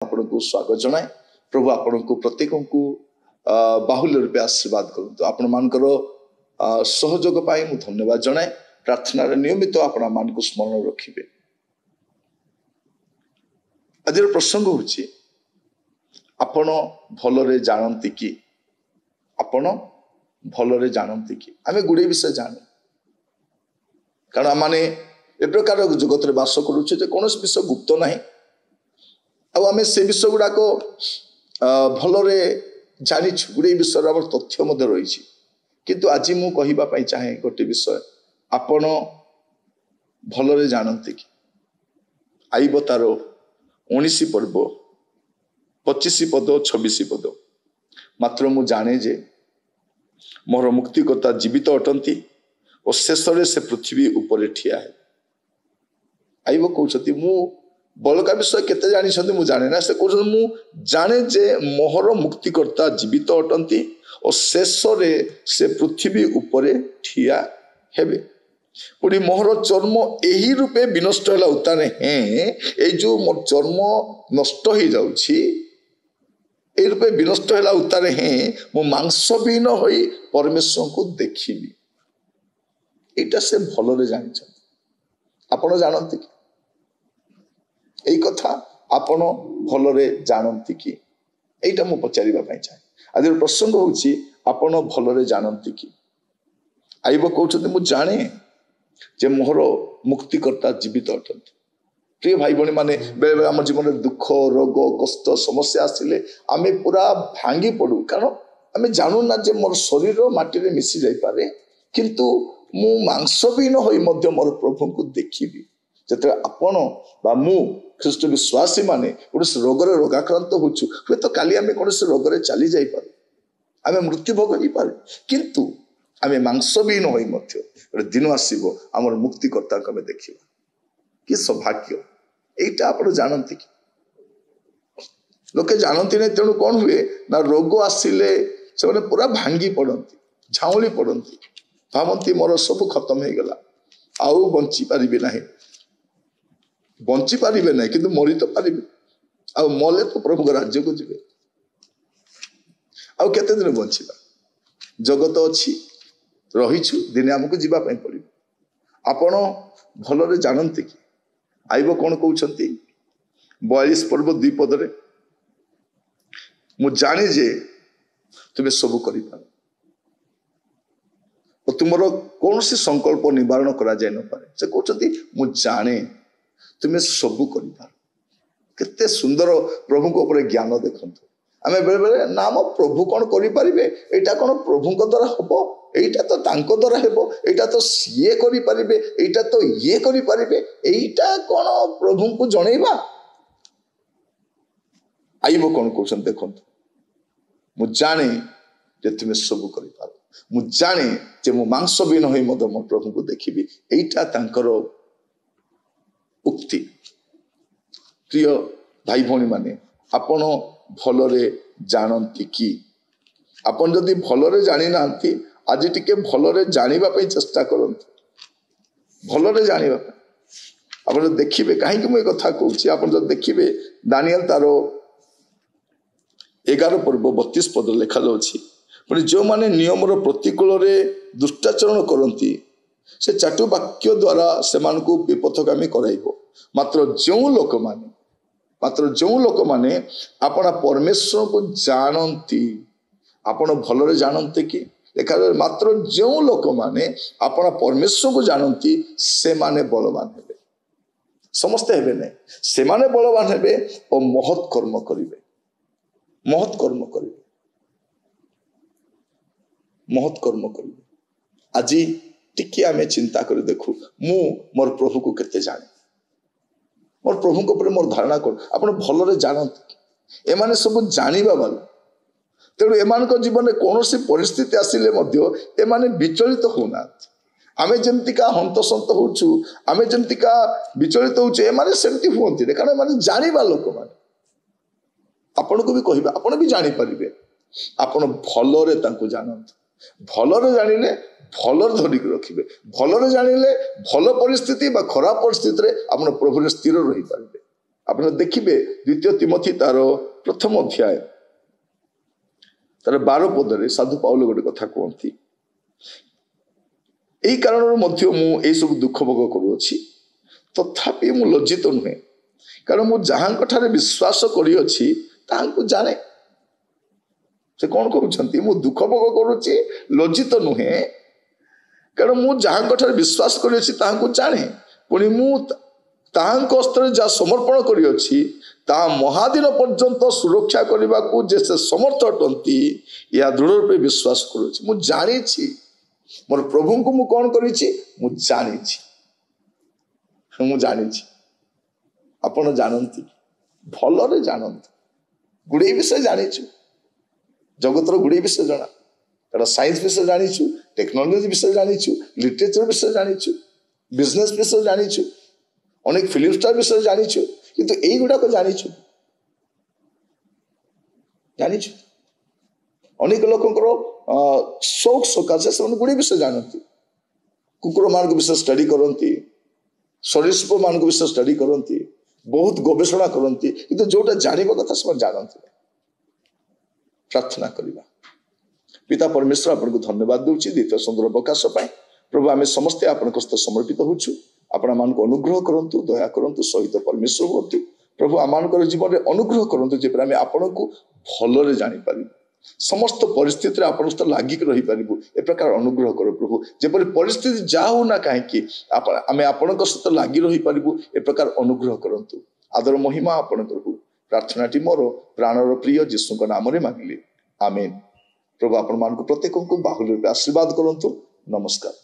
आपनको स्वागत जनाए प्रभु आपनको प्रत्येक को बाहुल्य रूपे आशीर्वाद करतु आपण मानकर सहयोग पाई मु धन्यवाद जनाए प्रार्थना नियमित आपण मान को स्मरण रखिबे। आज प्रसंग होची आपण भलरे जानती कि आपण भलरे जानती कि आमे गुडे विषय जाने कारण माने ए प्रकार जगत रे वास करूचे जे कोनोस विषय गुप्त नाही आमे से विषय गुड़ा को भलरे जानी गुड़े विषय आम तथ्य मध्य रही किंतु आज मु कहवाई चाहे गोटे विषय आपण भलरे जानती कि आईब तार 19 पर्व 25 पद 26 पद मात्र मु जाने जे मोर मुक्तिकर्ता जीवित अटंती और शेष से पृथ्वी उपर ठिया है। आईब कहते मु बलका विषय केते जानी मु जाने ना से कहते मु जाने जे मोहर मुक्तिकर्ता जीवित अटंती और शेष से पृथ्वी उपर ठिया हेबे। पुणी मोहर चर्म यही रूपे विनष्ट है उताने हैं जो मोर चर्म नष्ट हो जाउछि ए रूपे विनष्ट है उतारे हैं मो मांसहीन हो परमेश्वर को देखिबी। एटा से भलरे जानि आपण जानती कि एई कथा आपण भलरे जानती कि एटा मु पचारिबा पई चाहे। आज प्रसंग होछि आपण भलरे जानती कि आईब कहउछथि मु जाने जे मोहर मुक्तिकर्ता जीवित अटंती। प्रिय भाई भणी माने बेले बेले आम जीवन में दुख रोग कष्ट समस्या आसिले आमे पूरा भांगी पड़ू कारण आमे जानू ना जे मोर शरीर माटी रे मिसी जाई पारे किंतु मु मांसहीन होई मध्य मोर प्रभु को देखिबी। जते आपण बा मु ख्रीष्ट विश्वासी माने कोनसे रोगरे रोगाक्रांत होछु हे तो काली आमे कोनसे रोगरे चली जाई पारे आमे मृत्यु भोग ही पारे किंतु आमे मांसहीन होई मध्य एक दिन आसीबो हमर मुक्तिकर्ता को आमे देखिबा। कि सौभाग्य एटा आपण जानती कि लोके जानती नहीं तेणु कौन हुए ना रोग आसिले से पूरा भांगी पड़ती झाउली पड़ती भावती मोर सब खत्म हो गला आउ बंची पारिबे नहीं बंची पारिबे नहीं किंतु मरी तो पारिबे आ मले तो प्रभु राज्य को जीवे आउ केते दिन बंचिबा जगत अच्छी रहीछु दिने हमको जीवा पई पड़िबो। आपण भलरे जानती कि आईब कौन कहते 42 पर्व 2 पदरे मु जाने जे तुम्हें सब कर तुमर कौन सी संकल्प निवारण करा जाए न पारे से कहते मु जाने तुम्हें सब कर केते सुंदर प्रभु को ऊपर ज्ञान देखंतु आमे बेले बेले नाम प्रभु कौन करि परिबे एटा कौन प्रभु को द्वारा हबो एटा तो तांको द्वारा हेबो एटा तो सीए करि परिबे एटा तो ये करि परिबे एटा कौन प्रभु को जणैबा। आईब कौन कहउछन देखंतु मु जाने जे तुमे सब करि पारो मु जाने जे मु मांस बिन होई मद मो प्रभु को देखिबी एटा तांकर उक्ति। प्रिय भाई भौणी माने आपण भलरे जानती कि आपण जदि भलरे जानि नांती आज टिके भलरे जानिबा पई चेष्टा करंतु भलरे जानिबा आपण देखिबे काहे कि मु कथा कहूची आपण जब देखिबे दानिएल तारो 11 पर्व 32 पद लिखा जाउची पुनी जो माने नियमर प्रतिकूल रे दुष्टाचरण करंती से चाटु वाक्य द्वारा सेमान को विपथगामी कराइबो मात्र जो लोक माने आपण परमेश्वर को जानती आपण भलरे जानते कि देखा मात्र जो लोक माने आपण परमेश्वर को जानती से माने बलवान हेबे समस्ते हेबे नहीं से माने बलवान हेबे और महत् कर्म करिवे आज टिके आमे चिंता कर देखू मु मोर प्रभु को केते जाने मोर प्रभु को ऊपर मोर धारणा कर आपण भलरे जानती एमाने सब जानिबा वाला तेणु एमान जीवन में कौन सी परिस्थिति आसिले मध्य एमाने विचलित होना आमे जेमतिका हंतसंत होचु आमे जेमतिका विचलित होचु एमाने सेमति हुअंती कारण एमाने जानिबा लोक माने आपण को भी कहबा आपण भी जानि परिबे आपण भलरे तांको जानत भलरे जानिले भलर धरिक रखिबे भलरे जानिले भल परिस्थिति बा खराब परिस्थिति रे आपण प्रभु रे स्थिर रही पारिबे ଆପଣ ଦେଖିବେ 2 ତିମୋଥୀ ତାର 1ମ ଅଧ୍ୟାୟ ତାର 12 ପଦରେ ସାଧୁ ପାଉଲ ଗୋଟେ କଥା କୁହନ୍ତି, ଏଇ କାରଣରୁ ମଧ୍ୟ ମୁଁ ଏଇସବୁ ଦୁଃଖ ଭୋଗ କରୁଅଛି, ତଥାପି ମୁଁ ଲଜ୍ଜିତ ନୁହେଁ, କାରଣ ମୁଁ ଯାହାଙ୍କଠାରେ ବିଶ୍ୱାସ କରିଅଛି ତାହାଙ୍କୁ ଜାଣେ। ସେ କ'ଣ କହୁଛନ୍ତି? ମୁଁ ଦୁଃଖ ଭୋଗ କରୁଛି, ଲଜ୍ଜିତ ନୁହେଁ, କାରଣ ମୁଁ ଯାହାଙ୍କଠାରେ ବିଶ୍ୱାସ କରିଅଛି ତାହାଙ୍କୁ ଜାଣେ। ପୁଣି ମୁଁ ତାହାଙ୍କ ହସ୍ତରେ ଯାହା ସମର୍ପଣ କରିଅଛି ତାହା ମହାଦିନ ପର୍ଯ୍ୟନ୍ତ ସୁରକ୍ଷା କରିବାକୁ ଯେ ସେ ସମର୍ଥ ଅଟନ୍ତି, ଏହା ଦୃଢ଼ ରୂପେ ବିଶ୍ୱାସ କରୁଅଛି। ମୁଁ ଜାଣିଛି ମୋର ପ୍ରଭୁଙ୍କୁ ମୁଁ କ'ଣ କରିଛି? ମୁଁ ଜାଣିଛି। ଆପଣ ଜାଣନ୍ତି, ଭଲରେ ଜାଣନ୍ତୁ। ଗୁଡ଼ିଏ ବିଷୟ ଜାଣିଛୁ, ଜଗତର ଗୁଡ଼ିଏ ବିଷୟ ଜଣା, କାରଣ ସାଇନ୍ସ ବିଷୟ ଜାଣିଛୁ, ଟେକ୍ନୋଲୋଜି ବିଷୟ ଜାଣିଛୁ, ଲିଟରେଚର ବିଷୟ ଜାଣିଛୁ, ବିଜନେସ୍ ବିଷୟ ଜାଣିଛୁ, ଅନେକ ଫିଲ୍ମ ଷ୍ଟାର ବିଷୟରେ ଜାଣିଛୁ, କିନ୍ତୁ ଏଇଗୁଡ଼ାକ ଜାଣିଛୁ? ଅନେକ ଲୋକଙ୍କର ସୌକ ସକାଶେ ସେମାନେ ଗୁଡ଼ିଏ ବିଷୟ ଜାଣନ୍ତି। କୁକୁର ମାନଙ୍କ ବିଷୟ ଷ୍ଟଡି କରନ୍ତି, ସରୀସୃପ ମାନଙ୍କ ବିଷୟ ଷ୍ଟଡି କରନ୍ତି, ବହୁତ ଗବେଷଣା କରନ୍ତି, କିନ୍ତୁ ଯୋଉଟା ଜାଣିବା କଥା ସେମାନେ ଜାଣନ୍ତି। ପ୍ରାର୍ଥନା କରିବା। ପିତା ପରମେଶ୍ୱର ଆପଣଙ୍କୁ ଧନ୍ୟବାଦ ଦେଉଛି ଦ୍ୱିତୀୟ ସୁନ୍ଦର ପ୍ରକାଶ ପାଇଁ। ପ୍ରଭୁ ଆମେ ସମସ୍ତେ ଆପଣଙ୍କ ହସ୍ତେ ସମର୍ପିତ ହେଉଛୁ। ଆପଣ ଆମମାନଙ୍କୁ ଅନୁଗ୍ରହ କରନ୍ତୁ, ଦୟା କରନ୍ତୁ, ସହିତ ପରମେଶ୍ୱର ହୁଅନ୍ତୁ। ପ୍ରଭୁ ଆମମାନଙ୍କର ଜୀବନରେ ଅନୁଗ୍ରହ କରନ୍ତୁ, ଯେପରି ଆମେ ଆପଣଙ୍କୁ ଭଲରେ ଜାଣିପାରିବୁ, ସମସ୍ତ ପରିସ୍ଥିତିରେ ଆପଣଙ୍କ ସହିତ ଲାଗିକି ରହିପାରିବୁ। ଏ ପ୍ରକାର ଅନୁଗ୍ରହ କର ପ୍ରଭୁ, ଯେପରି ପରିସ୍ଥିତି ଯାହା ହଉ ନା କାହିଁକି ଆମେ ଆପଣଙ୍କ ସହିତ ଲାଗି ରହିପାରିବୁ, ଏ ପ୍ରକାର ଅନୁଗ୍ରହ କରନ୍ତୁ। ଆଦର ମହିମା ଆପଣଙ୍କର ହଉ। ପ୍ରାର୍ଥନାଟି ମୋର ପ୍ରାଣର ପ୍ରିୟ ଯୀଶୁଙ୍କ ନାମରେ ମାଗିଲି, ଆମେନ୍। ପ୍ରଭୁ ଆପଣମାନଙ୍କୁ ପ୍ରତ୍ୟେକଙ୍କୁ ବାହୁଲ୍ୟ ରୂପେ ଆଶୀର୍ବାଦ କରନ୍ତୁ। ନମସ୍କାର।